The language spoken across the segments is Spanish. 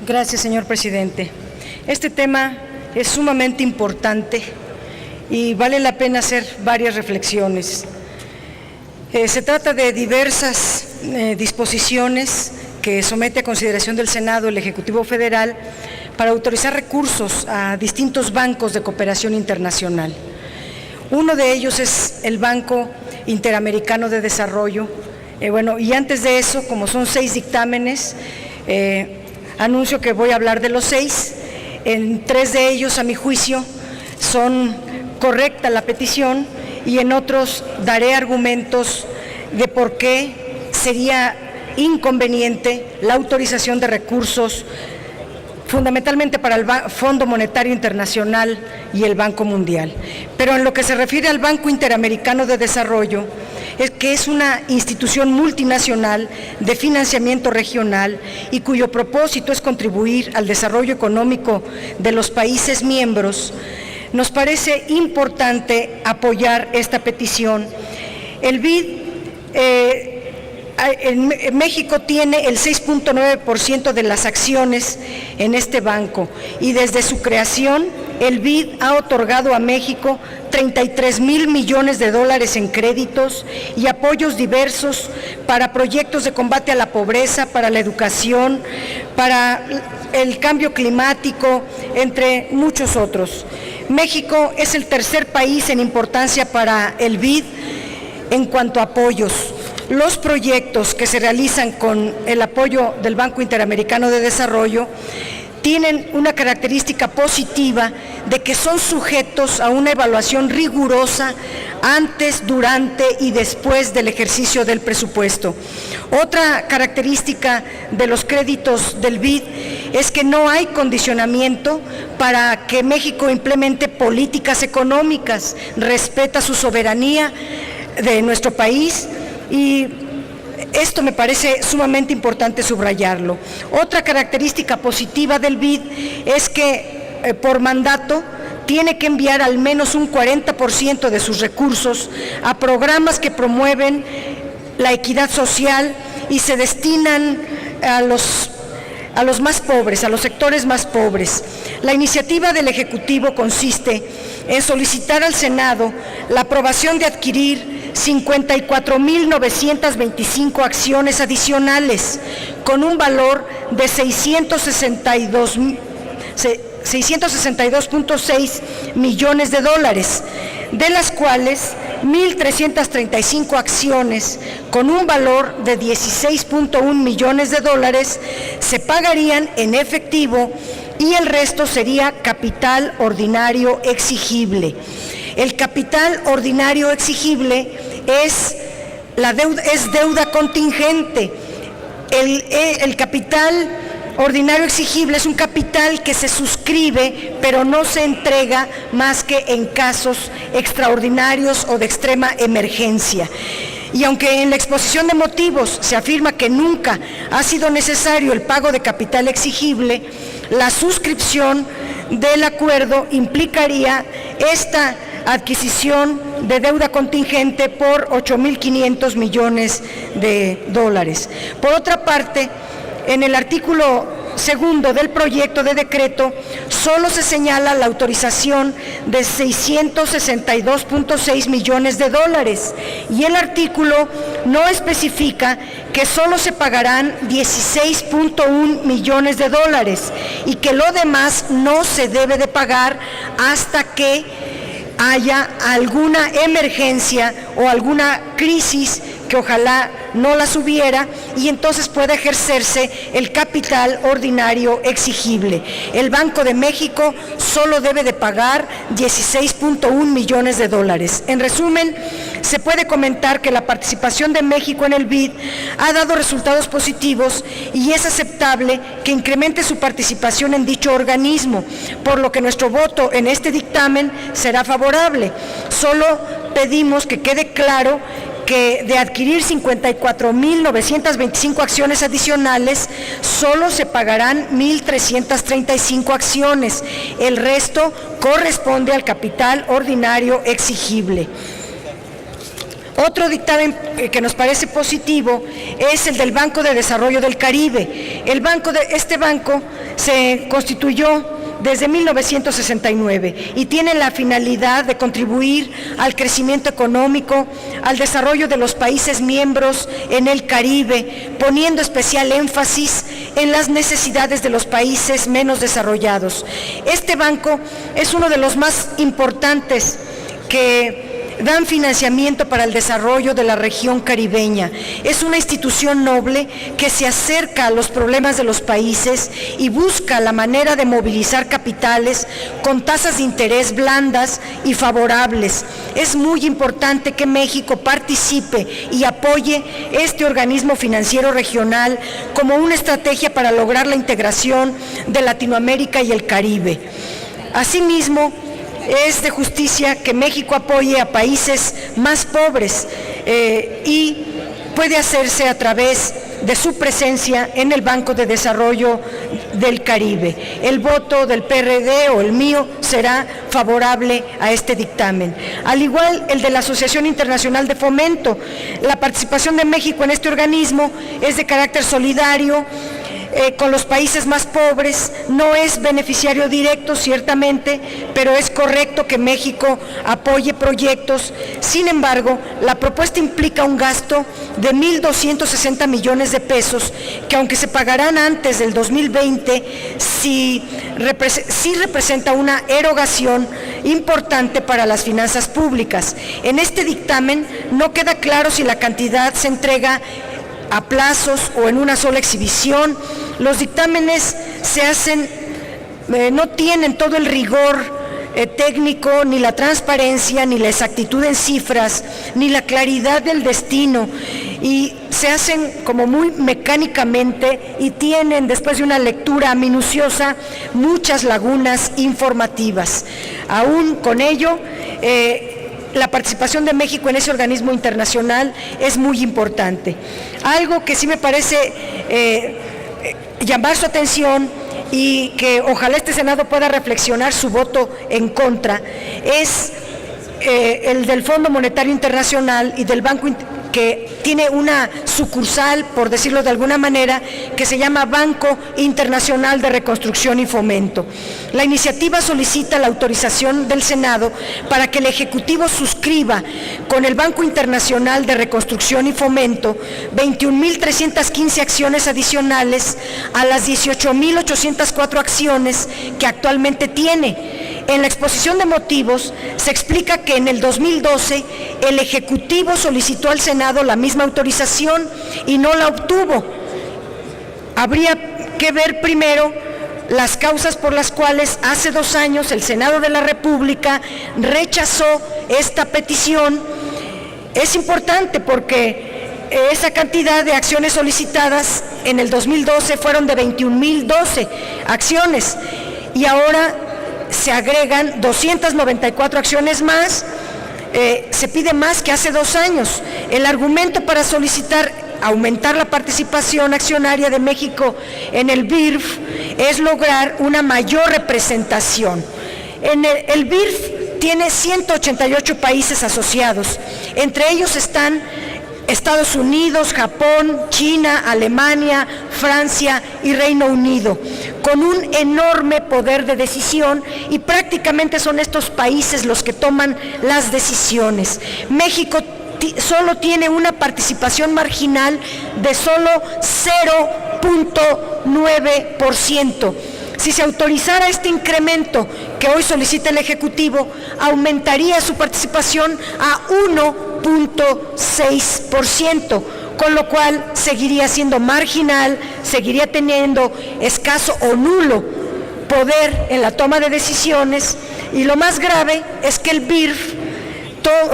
Gracias, señor presidente. Este tema es sumamente importante y vale la pena hacer varias reflexiones. Se trata de diversas disposiciones que somete a consideración del Senado el Ejecutivo Federal para autorizar recursos a distintos bancos de cooperación internacional. Uno de ellos es el Banco Interamericano de Desarrollo. Y antes de eso, como son 6 dictámenes, anuncio que voy a hablar de los 6. En 3 de ellos, a mi juicio, son correcta la petición y en otros daré argumentos de por qué sería inconveniente la autorización de recursos, fundamentalmente para el Fondo Monetario Internacional y el Banco Mundial. Pero en lo que se refiere al Banco Interamericano de Desarrollo, es que es una institución multinacional de financiamiento regional y cuyo propósito es contribuir al desarrollo económico de los países miembros, nos parece importante apoyar esta petición. El BID en México tiene el 6.9% de las acciones en este banco y desde su creación el BID ha otorgado a México 33,000 millones de dólares en créditos y apoyos diversos para proyectos de combate a la pobreza, para la educación, para el cambio climático, entre muchos otros. México es el tercer país en importancia para el BID en cuanto a apoyos. Los proyectos que se realizan con el apoyo del Banco Interamericano de Desarrollo tienen una característica positiva de que son sujetos a una evaluación rigurosa antes, durante y después del ejercicio del presupuesto. Otra característica de los créditos del BID es que no hay condicionamiento para que México implemente políticas económicas, respeta su soberanía de nuestro país y esto me parece sumamente importante subrayarlo. Otra característica positiva del BID es que por mandato tiene que enviar al menos un 40% de sus recursos a programas que promueven la equidad social y se destinan a los más pobres, a los sectores más pobres. La iniciativa del Ejecutivo consiste en solicitar al Senado la aprobación de adquirir 54,925 acciones adicionales con un valor de 662.6 millones de dólares, de las cuales 1,335 acciones con un valor de 16.1 millones de dólares se pagarían en efectivo y el resto sería capital ordinario exigible. El capital ordinario exigible es deuda contingente. El capital ordinario exigible es un capital que se suscribe, pero no se entrega más que en casos extraordinarios o de extrema emergencia. Y aunque en la exposición de motivos se afirma que nunca ha sido necesario el pago de capital exigible, la suscripción del acuerdo implicaría esta adquisición de deuda contingente por 8,500 millones de dólares. Por otra parte, en el artículo 2 del proyecto de decreto solo se señala la autorización de 662.6 millones de dólares y el artículo no especifica que solo se pagarán 16.1 millones de dólares y que lo demás no se debe de pagar hasta que haya alguna emergencia o alguna crisis que ojalá no las hubiera y entonces pueda ejercerse el capital ordinario exigible. El Banco de México solo debe de pagar 16.1 millones de dólares. En resumen, se puede comentar que la participación de México en el BID ha dado resultados positivos y es aceptable que incremente su participación en dicho organismo, por lo que nuestro voto en este dictamen será favorable. Solo pedimos que quede claro que de adquirir 54,925 acciones adicionales, solo se pagarán 1,335 acciones. El resto corresponde al capital ordinario exigible. Otro dictamen que nos parece positivo es el del Banco de Desarrollo del Caribe. Este banco se constituyó desde 1969 y tiene la finalidad de contribuir al crecimiento económico, al desarrollo de los países miembros en el Caribe, poniendo especial énfasis en las necesidades de los países menos desarrollados. Este banco es uno de los más importantes que dan financiamiento para el desarrollo de la región caribeña. Es una institución noble que se acerca a los problemas de los países y busca la manera de movilizar capitales con tasas de interés blandas y favorables. Es muy importante que México participe y apoye este organismo financiero regional como una estrategia para lograr la integración de Latinoamérica y el Caribe. Asimismo, es de justicia que México apoye a países más pobres y puede hacerse a través de su presencia en el Banco de Desarrollo del Caribe. El voto del PRD o el mío será favorable a este dictamen. Al igual el de la Asociación Internacional de Fomento. La participación de México en este organismo es de carácter solidario, con los países más pobres. No es beneficiario directo, ciertamente, pero es correcto que México apoye proyectos. Sin embargo, la propuesta implica un gasto de 1.260 millones de pesos, que aunque se pagarán antes del 2020, sí representa una erogación importante para las finanzas públicas. En este dictamen no queda claro si la cantidad se entrega a plazos o en una sola exhibición. Los dictámenes se hacen, no tienen todo el rigor técnico, ni la transparencia, ni la exactitud en cifras, ni la claridad del destino, y se hacen como muy mecánicamente y tienen, después de una lectura minuciosa, muchas lagunas informativas. Aún con ello, la participación de México en ese organismo internacional es muy importante. Algo que sí me parece llamar su atención y que ojalá este Senado pueda reflexionar su voto en contra, es el del Fondo Monetario Internacional y del Banco que tiene una sucursal, por decirlo de alguna manera, que se llama Banco Internacional de Reconstrucción y Fomento. La iniciativa solicita la autorización del Senado para que el Ejecutivo suscriba con el Banco Internacional de Reconstrucción y Fomento 21.315 acciones adicionales a las 18.804 acciones que actualmente tiene. En la exposición de motivos se explica que en el 2012 el Ejecutivo solicitó al Senado la misma autorización y no la obtuvo. Habría que ver primero las causas por las cuales hace 2 años el Senado de la República rechazó esta petición. Es importante porque esa cantidad de acciones solicitadas en el 2012 fueron de 21.012 acciones y ahora se agregan 294 acciones más. Se pide más que hace 2 años. El argumento para solicitar aumentar la participación accionaria de México en el BIRF es lograr una mayor representación. El BIRF tiene 188 países asociados, entre ellos están Estados Unidos, Japón, China, Alemania, Francia y Reino Unido, con un enorme poder de decisión, y prácticamente son estos países los que toman las decisiones. México solo tiene una participación marginal de solo 0.9%. Si se autorizara este incremento que hoy solicita el Ejecutivo, aumentaría su participación a 1.6%, con lo cual seguiría siendo marginal, seguiría teniendo escaso o nulo poder en la toma de decisiones, y lo más grave es que el BIRF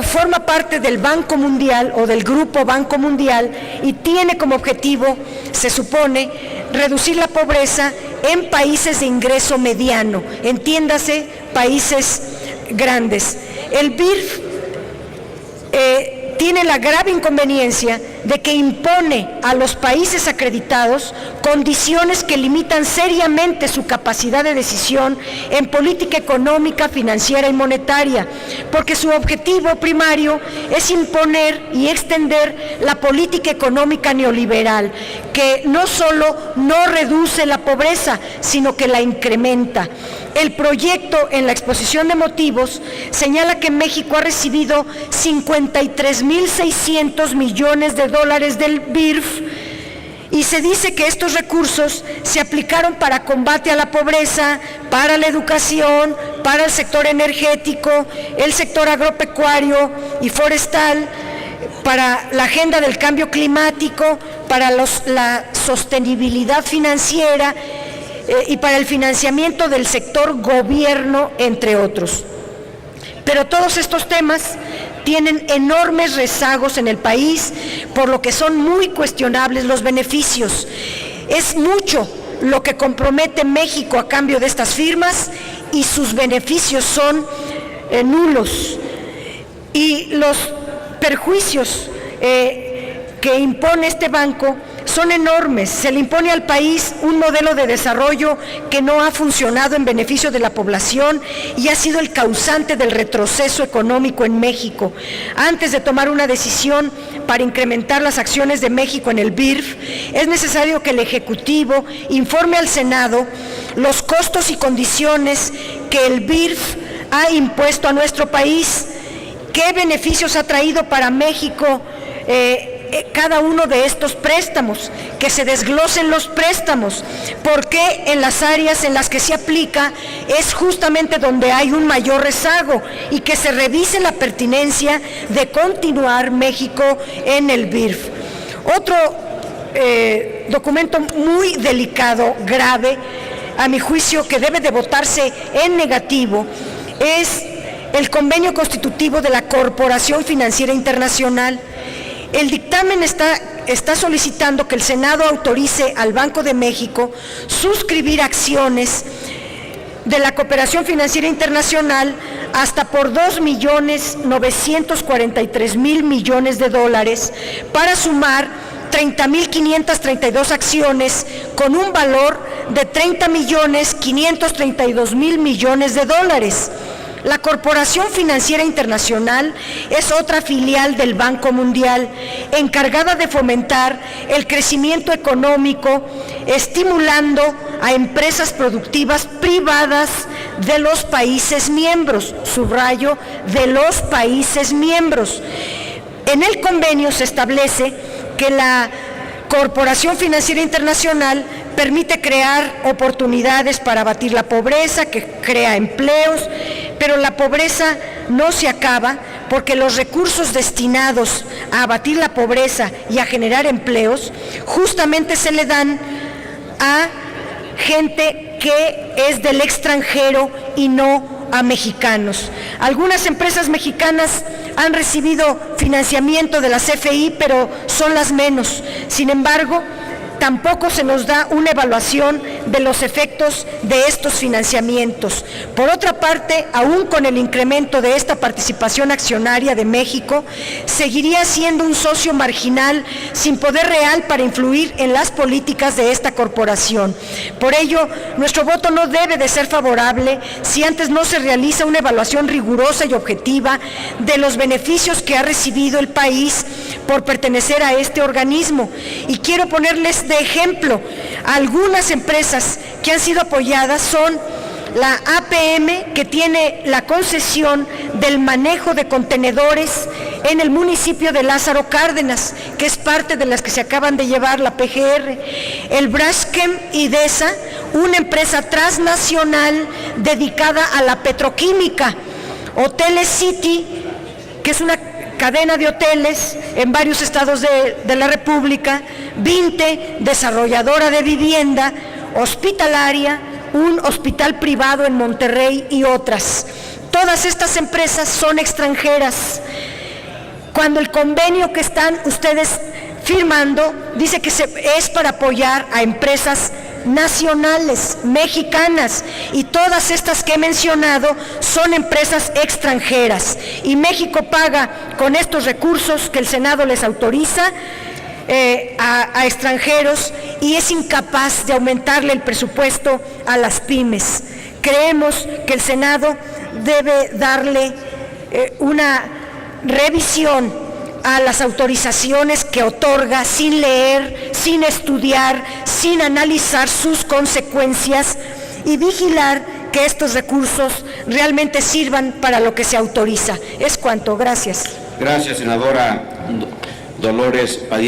forma parte del Banco Mundial o del Grupo Banco Mundial y tiene como objetivo, se supone, reducir la pobreza en países de ingreso mediano, entiéndase, países grandes. El BIRF tiene la grave inconveniencia de que impone a los países acreditados condiciones que limitan seriamente su capacidad de decisión en política económica, financiera y monetaria, porque su objetivo primario es imponer y extender la política económica neoliberal, que no solo no reduce la pobreza, sino que la incrementa. El proyecto, en la exposición de motivos, señala que México ha recibido 53.600 millones de dólares del BIRF y se dice que estos recursos se aplicaron para combate a la pobreza, para la educación, para el sector energético, el sector agropecuario y forestal, para la agenda del cambio climático, para la sostenibilidad financiera y para el financiamiento del sector gobierno, entre otros. Pero todos estos temas tienen enormes rezagos en el país, por lo que son muy cuestionables los beneficios. Es mucho lo que compromete México a cambio de estas firmas y sus beneficios son nulos. Y los perjuicios que impone este banco son enormes. Se le impone al país un modelo de desarrollo que no ha funcionado en beneficio de la población y ha sido el causante del retroceso económico en México. Antes de tomar una decisión para incrementar las acciones de México en el BIRF, es necesario que el Ejecutivo informe al Senado los costos y condiciones que el BIRF ha impuesto a nuestro país, qué beneficios ha traído para México cada uno de estos préstamos, que se desglosen los préstamos, porque en las áreas en las que se aplica es justamente donde hay un mayor rezago, y que se revise la pertinencia de continuar México en el BIRF. Otro documento muy delicado, grave, a mi juicio, que debe de votarse en negativo, es el convenio constitutivo de la Corporación Financiera Internacional. El dictamen está solicitando que el Senado autorice al Banco de México suscribir acciones de la Cooperación Financiera Internacional hasta por 2.943.000 millones de dólares para sumar 30.532 acciones con un valor de 30.532.000 millones de dólares. La Corporación Financiera Internacional es otra filial del Banco Mundial, encargada de fomentar el crecimiento económico, estimulando a empresas productivas privadas de los países miembros, subrayo, de los países miembros. En el convenio se establece que la Corporación Financiera Internacional permite crear oportunidades para abatir la pobreza, que crea empleos, pero la pobreza no se acaba porque los recursos destinados a abatir la pobreza y a generar empleos justamente se le dan a gente que es del extranjero y no a mexicanos. Algunas empresas mexicanas han recibido financiamiento de la CFI, pero son las menos. Sin embargo, tampoco se nos da una evaluación de los efectos de estos financiamientos. Por otra parte, aún con el incremento de esta participación accionaria de México, seguiría siendo un socio marginal sin poder real para influir en las políticas de esta corporación. Por ello, nuestro voto no debe de ser favorable si antes no se realiza una evaluación rigurosa y objetiva de los beneficios que ha recibido el país por pertenecer a este organismo. Y quiero ponerles de ejemplo, algunas empresas que han sido apoyadas son la APM, que tiene la concesión del manejo de contenedores en el municipio de Lázaro Cárdenas, que es parte de las que se acaban de llevar la PGR, el Braskem Idesa, una empresa transnacional dedicada a la petroquímica, Hoteles City, que es una cadena de hoteles en varios estados de la República, Vinte, desarrolladora de vivienda, hospitalaria, un hospital privado en Monterrey y otras. Todas estas empresas son extranjeras. Cuando el convenio que están ustedes firmando dice que es para apoyar a empresas nacionales, mexicanas, y todas estas que he mencionado son empresas extranjeras. Y México paga con estos recursos que el Senado les autoriza a extranjeros, y es incapaz de aumentarle el presupuesto a las pymes. Creemos que el Senado debe darle una revisión a las autorizaciones que otorga sin leer, sin estudiar, sin analizar sus consecuencias, y vigilar que estos recursos realmente sirvan para lo que se autoriza. Es cuanto. Gracias. Gracias, senadora Dolores Padilla.